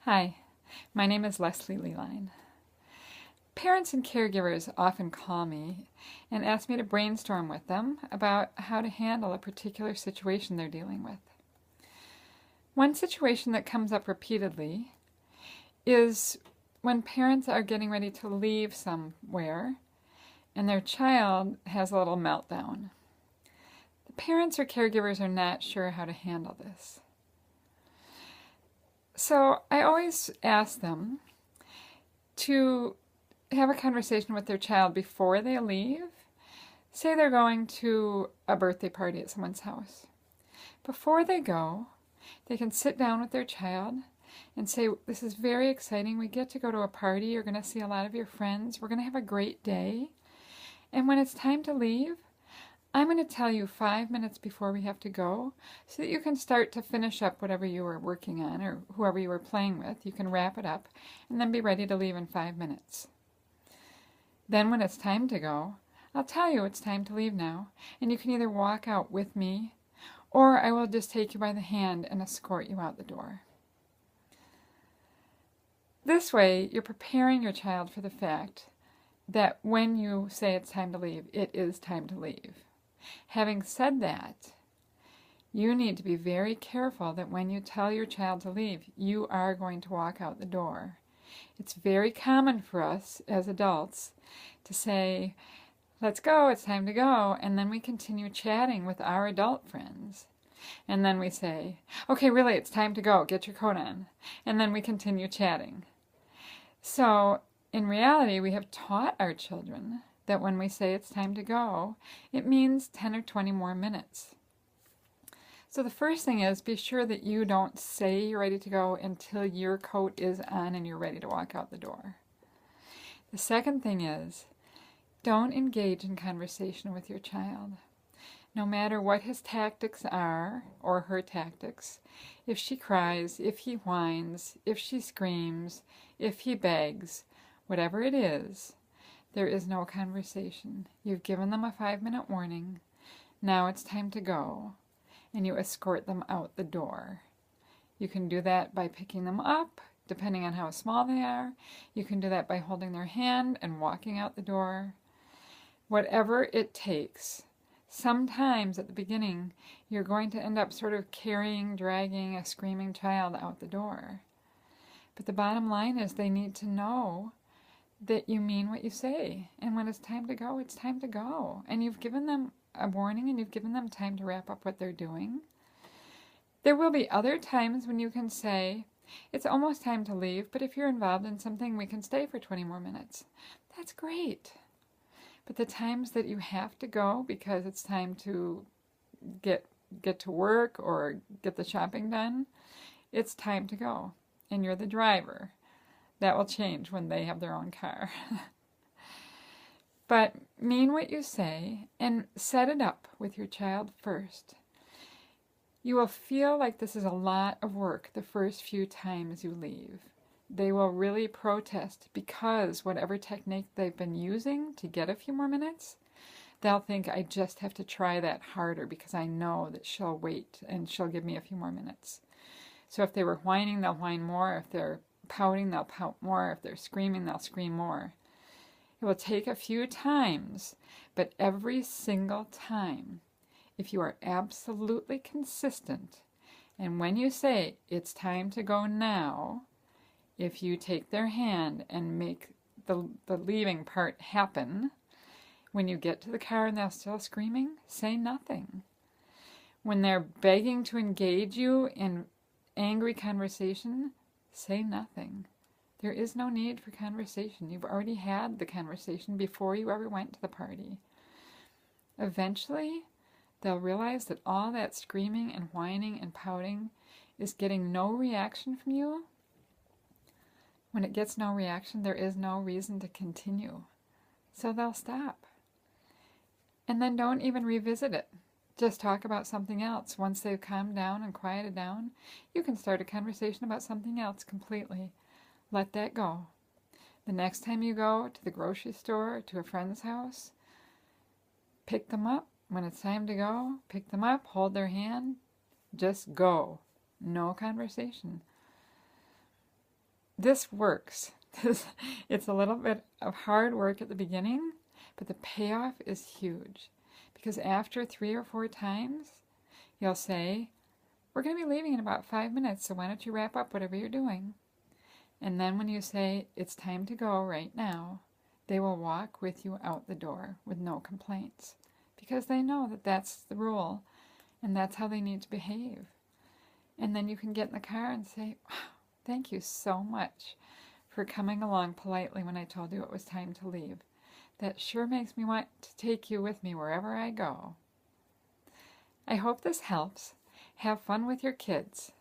Hi, my name is Leslie Leline. Parents and caregivers often call me and ask me to brainstorm with them about how to handle a particular situation they're dealing with. One situation that comes up repeatedly is when parents are getting ready to leave somewhere and their child has a little meltdown. The parents or caregivers are not sure how to handle this. So I always ask them to have a conversation with their child before they leave. Say they're going to a birthday party at someone's house. Before they go, they can sit down with their child and say, "This is very exciting. We get to go to a party. You're going to see a lot of your friends. We're going to have a great day. And when it's time to leave, I'm going to tell you 5 minutes before we have to go so that you can start to finish up whatever you were working on or whoever you were playing with. You can wrap it up and then be ready to leave in 5 minutes. Then when it's time to go, I'll tell you it's time to leave now, and you can either walk out with me or I will just take you by the hand and escort you out the door." This way, you're preparing your child for the fact that when you say it's time to leave, it is time to leave. Having said that, you need to be very careful that when you tell your child to leave, you are going to walk out the door. It's very common for us as adults to say, "Let's go, it's time to go," and then we continue chatting with our adult friends. And then we say, "Okay, really, it's time to go, get your coat on." And then we continue chatting. So, in reality, we have taught our children that when we say it's time to go, it means 10 or 20 more minutes. So the first thing is, be sure that you don't say you're ready to go until your coat is on and you're ready to walk out the door. The second thing is, don't engage in conversation with your child. No matter what his tactics are, or her tactics, if she cries, if he whines, if she screams, if he begs, whatever it is, there is no conversation. You've given them a 5-minute warning. Now it's time to go. And you escort them out the door. You can do that by picking them up, depending on how small they are. You can do that by holding their hand and walking out the door. Whatever it takes. Sometimes at the beginning, you're going to end up sort of carrying, dragging a screaming child out the door. But the bottom line is they need to know that you mean what you say. And when it's time to go, it's time to go. And you've given them a warning and you've given them time to wrap up what they're doing. There will be other times when you can say, "It's almost time to leave, but if you're involved in something, we can stay for 20 more minutes. That's great. But the times that you have to go because it's time to get to work or get the shopping done, it's time to go. And you're the driver. That will change when they have their own car. But mean what you say and set it up with your child first. You will feel like this is a lot of work the first few times you leave. They will really protest because whatever technique they've been using to get a few more minutes, they'll think, "I just have to try that harder because I know that she'll wait and she'll give me a few more minutes." So if they were whining, they'll whine more. If they're pouting, they'll pout more. If they're screaming, they'll scream more. It will take a few times, but every single time, if you are absolutely consistent, and when you say, "It's time to go now," if you take their hand and make the leaving part happen, when you get to the car and they're still screaming, say nothing. When they're begging to engage you in angry conversation, say nothing. There is no need for conversation. You've already had the conversation before you ever went to the party. Eventually, they'll realize that all that screaming and whining and pouting is getting no reaction from you. When it gets no reaction, there is no reason to continue. So they'll stop. And then don't even revisit it. Just talk about something else. Once they've calmed down and quieted down, you can start a conversation about something else completely. Let that go. The next time you go to the grocery store or to a friend's house, pick them up. When it's time to go, pick them up, hold their hand, just go. No conversation. this works. It's a little bit of hard work at the beginning, but the payoff is huge. Because after 3 or 4 times, you'll say, we're going to be leaving in about 5 minutes, so why don't you wrap up whatever you're doing? And then when you say, it's time to go right now, they will walk with you out the door with no complaints. Because they know that that's the rule, and that's how they need to behave. And then you can get in the car and say, wow, thank you so much for coming along politely when I told you it was time to leave. That sure makes me want to take you with me wherever I go. I hope this helps. Have fun with your kids.